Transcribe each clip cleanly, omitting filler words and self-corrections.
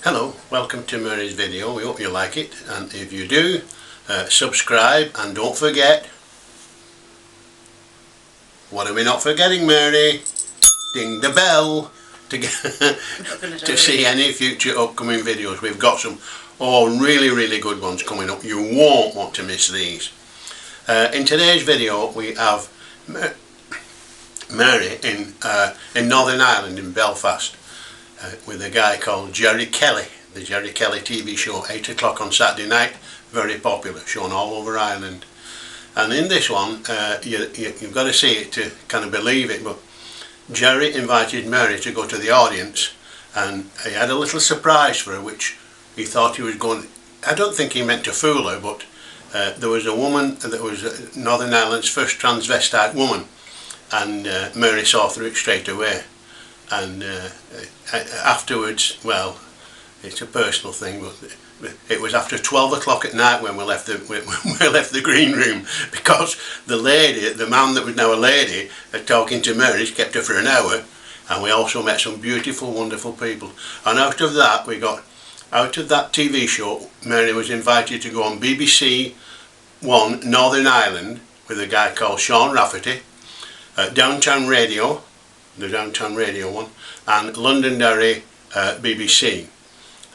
Hello, welcome to Mary's video. We hope you like it, and if you do, subscribe, and don't forget, what are we not forgetting, Mary? Ding the bell to get to see any future upcoming videos. We've got some really good ones coming up. You won't want to miss these. In today's video we have Mary in Northern Ireland, in Belfast, with a guy called Gerry Kelly. The Gerry Kelly TV show, 8 o'clock on Saturday night, very popular, shown all over Ireland. And in this one, you've got to see it to kind of believe it, but Gerry invited Mary to go to the audience, and he had a little surprise for her, which he thought he was going, I don't think he meant to fool her, but there was a woman that was Northern Ireland's first transvestite woman, and Mary saw through it straight away. And afterwards, well, it's a personal thing, but it was after 12 o'clock at night when we left the green room, because the lady, the man that was now a lady, talking to Mary, kept her for an hour, and we also met some beautiful, wonderful people. And out of that TV show, Mary was invited to go on BBC One Northern Ireland with a guy called Sean Rafferty, Downtown Radio, the Downtown Radio one, and Londonderry BBC,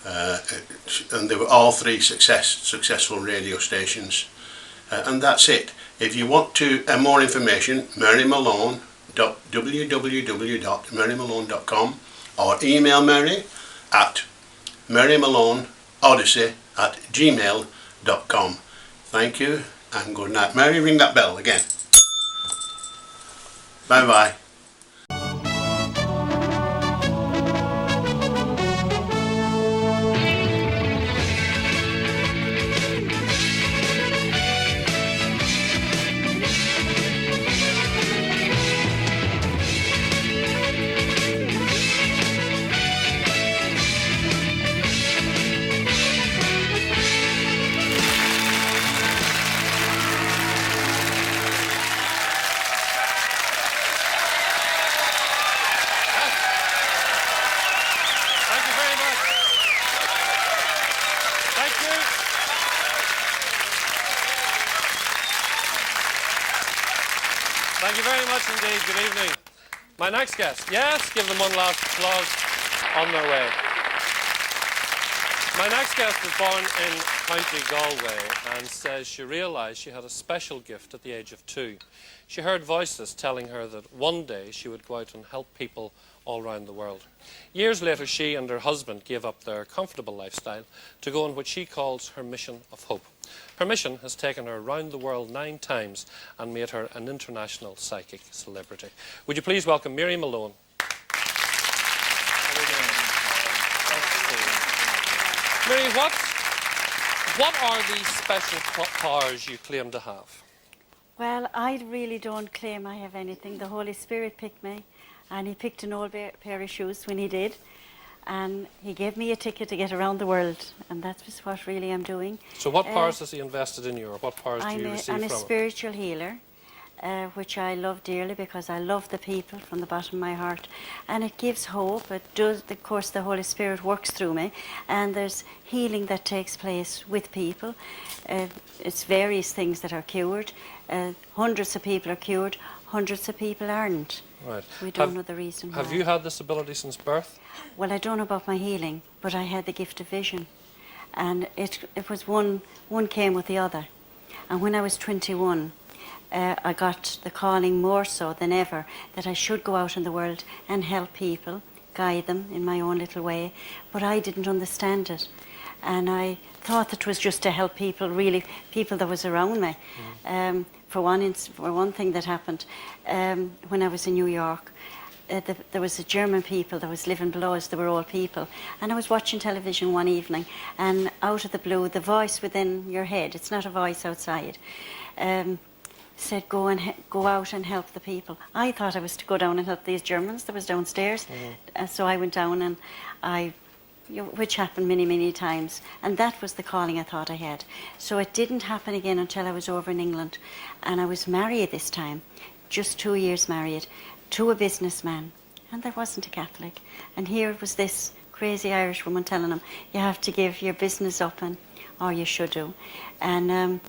and they were all three successful radio stations, and that's it. If you want to more information, www.marymalone.com, or email Mary at marymaloneodyssey@gmail.com. Thank you and good night. Mary, ring that bell again. Bye bye. Thank you very much indeed. Good evening. My next guest. Yes, give them one last applause. On their way. My next guest was born in County Galway and says she realised she had a special gift at the age of 2. She heard voices telling her that one day she would go out and help people all around the world. Years later, she and her husband gave up their comfortable lifestyle to go on what she calls her mission of hope. Her mission has taken her around the world 9 times and made her an international psychic celebrity. Would you please welcome Mary Malone. Mary, what are these special powers you claim to have? Well, I really don't claim I have anything. The Holy Spirit picked me, and he picked an old pair of shoes when he did, and he gave me a ticket to get around the world, and that's just what really I'm doing. So what powers has he invested in you, or what powers do you receive from him? I'm a spiritual healer, which I love dearly because I love the people from the bottom of my heart, and it gives hope. It does, of course, the Holy Spirit works through me, and there's healing that takes place with people. It's various things that are cured. Hundreds of people are cured, hundreds of people aren't. Right. We don't know the reason why. Have you had this ability since birth? Well, I don't know about my healing, but I had the gift of vision, and it was one came with the other. And when I was 21, I got the calling more so than ever that I should go out in the world and help people, guide them in my own little way, but I didn't understand it. And I thought that it was just to help people, really, people that was around me. For one thing that happened, when I was in New York, there was a German people that was living below us. They were all people. And I was watching television one evening, and out of the blue, the voice within your head, it's not a voice outside, said, go out and help the people. I thought I was to go down and help these Germans that was downstairs. So I went down, and which happened many times, and that was the calling I thought I had. So it didn't happen again until I was over in England, and I was married this time, just 2 years married, to a businessman, and there wasn't a Catholic. And here was this crazy Irish woman telling him, you have to give your business up, or you should do, and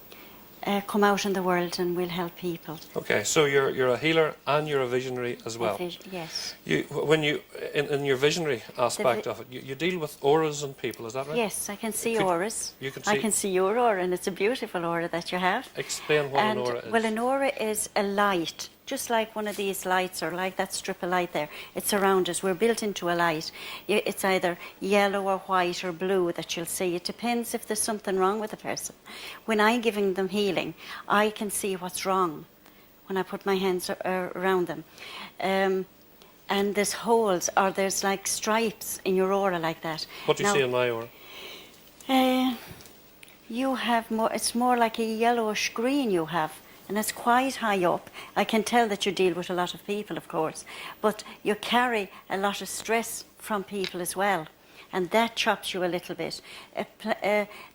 come out in the world and we'll help people. Okay, so you're a healer and you're a visionary as well. Yes. When you in your visionary aspect of it, you deal with auras and people, is that right? Yes, I can see auras. You can see. I can see your aura, and it's a beautiful aura that you have. Explain what an aura is. Well, an aura is a light, just like one of these lights, or like that strip of light there. It's around us. We're built into a light. It's either yellow or white or blue that you'll see. It depends if there's something wrong with a person. When I'm giving them healing, I can see what's wrong when I put my hands around them. And there's holes, or there's like stripes in your aura like that. What do you see in my aura? You have more, it's more like a yellowish green you have, and it's quite high up. I can tell that you deal with a lot of people, of course, but you carry a lot of stress from people as well, and that chops you a little bit.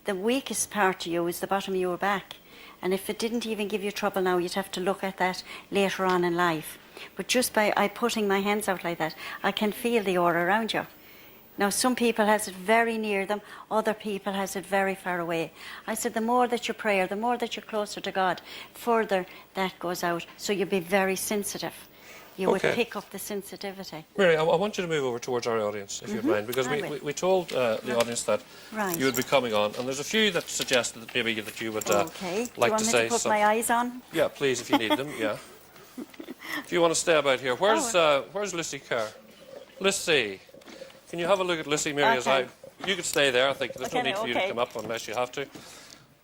The weakest part of you is the bottom of your back, and if it didn't even give you trouble now, you'd have to look at that later on in life. But just by putting my hands out like that, I can feel the aura around you. Now, some people has it very near them, other people has it very far away. I said the more that you pray, the more that you're closer to God, further that goes out. So you'll be very sensitive. You would pick up the sensitivity. Mary, I want you to move over towards our audience, if you'd mind, because we told the audience that you would be coming on, and there's a few that suggested that maybe that you would like to say something. Do you want me to put my eyes on? Yeah, please, if you need them, yeah. Do you want to stay about here? Where's Lucy Kerr? Lucy, can you have a look at Lucy, Mary? You could stay there. I think there's no need for you to come up unless you have to.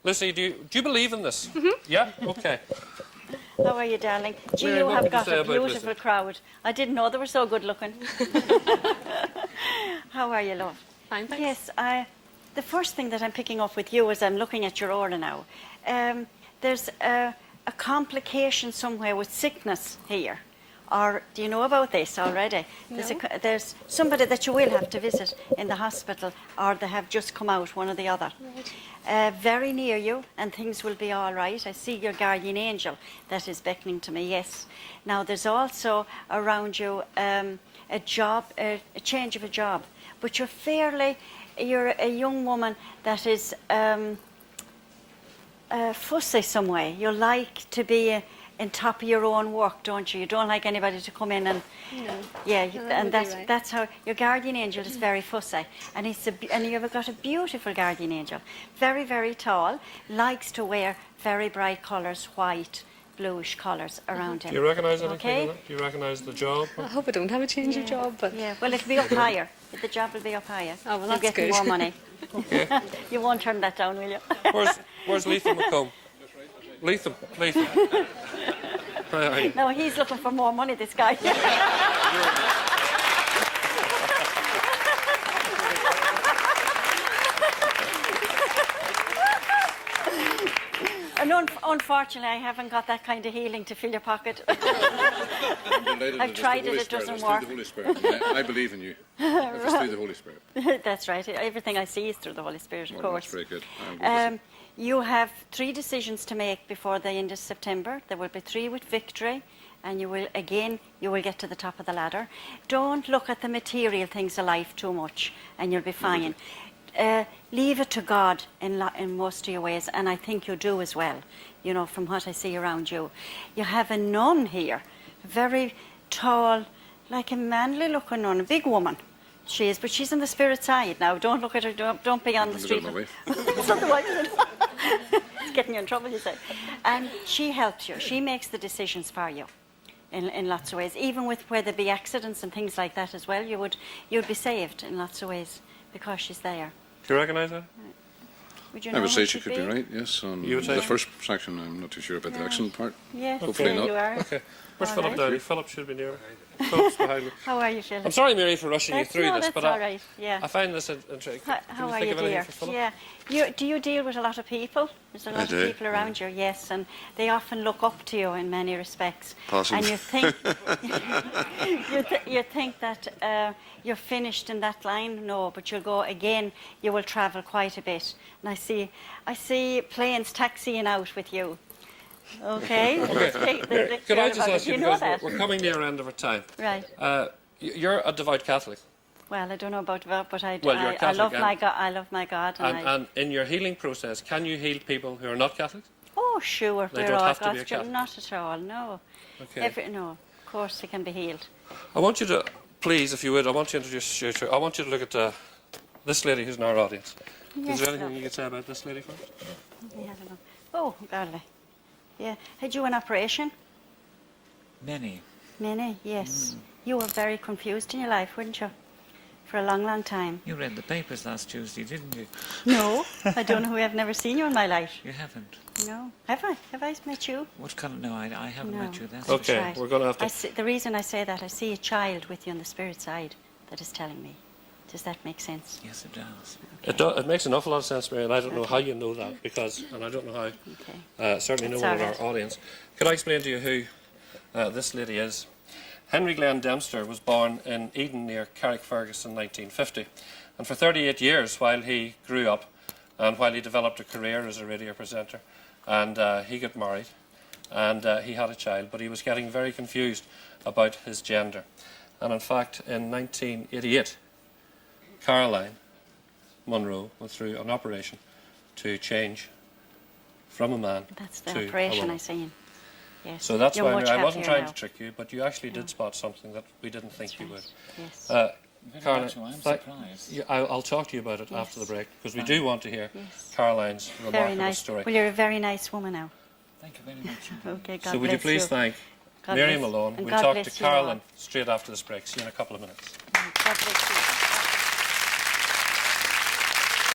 Lucy, do you believe in this? Yeah. Okay. How are you, darling? Gee, Mary, you have got a beautiful Lucy? crowd. I didn't know they were so good looking. How are you, love? Fine, thanks. Yes, the first thing that I'm picking up with you as I'm looking at your aura now, there's a complication somewhere with sickness here. Or do you know about this already? No. There's somebody that you will have to visit in the hospital, or they have just come out, one or the other. Right. Very near you, and things will be all right. I see your guardian angel that is beckoning to me, yes. Now, there's also around you a job, a change of a job. But you're a young woman that is fussy some way. You like to be on top of your own work, don't you? You don't like anybody to come in and that's how your guardian angel is very fussy, and you've got a beautiful guardian angel, very, very tall, likes to wear very bright colours, white, bluish colours around him. Do you recognise anything in that? Do you recognise the job? I hope I don't have a change of job, but well, it'll be up higher. The job will be up higher. Oh, well, You'll that's get good. more money. Okay. You won't turn that down, will you? Where's Lethan McComb? Lethan. How are you? No, he's looking for more money, this guy. And unfortunately, I haven't got that kind of healing to fill your pocket. I've tried it doesn't work. I believe in you. It's through the Holy Spirit. That's right. Everything I see is through the Holy Spirit, of course. That's very good. You have 3 decisions to make before the end of September. There will be 3 with victory, and you will get to the top of the ladder. Don't look at the material things of life too much, and you'll be fine. Leave it to God in most of your ways, and I think you do as well, you know, from what I see around you. You have a nun here, very tall, like a manly looking nun, a big woman. She is, but she's on the spirit side now. Don't look at her, don't be on the street. It's not the wife, is it? It's getting you in trouble, you say. And she helps you. She makes the decisions for you in lots of ways. Even with where there be accidents and things like that as well, you'd be saved in lots of ways because she's there. Do you recognise her? Would you know I would say who she she'd could be right, yes. On You would say the so? first section, I'm not too sure about the accent part. Yes, Hopefully there not. you are. Okay. Where's All Philip right. Downey? Philip should be near. Philip's behind me. How are you, Philip? I'm sorry, Mary, for rushing you through this, that's but all right. Yeah. I find this interesting. How Can are think you, of anything dear? for Philip? Yeah. Do you deal with a lot of people? There's a lot of do, people around you, yes, and they often look up to you in many respects. Possibly. And you think you think that you're finished in that line. No, but you'll go again. You will travel quite a bit, and I see planes taxiing out with you. Okay. Could I just ask you, know because that? we're coming near the end of our time. Right. You're a devout Catholic. Well, I don't know about that, but Well, you're I Catholic, love my and- God. I love my God, And in your healing process, can you heal people who are not Catholics? oh, sure, They we're don't all have to be a God's Catholic. children. Not at all. No. Okay. No. Of course, they can be healed. I want you to, please, if you would, I want you to introduce you to, I want you to look at this lady who's in our audience. Yes, Is there anything love. you could say about this lady first? Let me have a look. Oh, golly. Yeah. Had you an operation? Many. Many, yes. You were very confused in your life, weren't you? For a long, long time. You read the papers last Tuesday, didn't you? No, I don't know who. I've never seen you in my life. You haven't. No. Have I? Have I met you? What colour? No, I haven't No. met you. That's Okay, Right. we're going to have to... The reason I say that, I see a child with you on the spirit side that is telling me. Does that make sense? Yes, it does. It makes an awful lot of sense, Mary, and I don't know how you know that, because, and I don't know how, Okay. certainly no It's one in all our right. audience. Could I explain to you who this lady is? Henry Glenn Dempster was born in Eden near Carrickfergus in 1950, and for 38 years while he grew up and while he developed a career as a radio presenter, and he got married and he had a child, but he was getting very confused about his gender. And in fact, in 1988, Caroline Munro went through an operation to change from a man That's to the a operation woman. I seen. Yes. So that's You're why much I wasn't happier trying now. to trick you, but you actually did spot something that we didn't think That's you right. would. Yes. Very Caroline, much so. I'm thank- surprised. yeah, I'll talk to you about it Yes. after the break, because we Fine. do want to hear Yes. Caroline's Very remarkable nice. story. Well, you're a very nice woman now. Thank you very much. Okay, God So would you bless please thank God Mary bless- Malone? and We'll God talk to bless you all. Caroline straight after this break. See you in a couple of minutes. God bless you.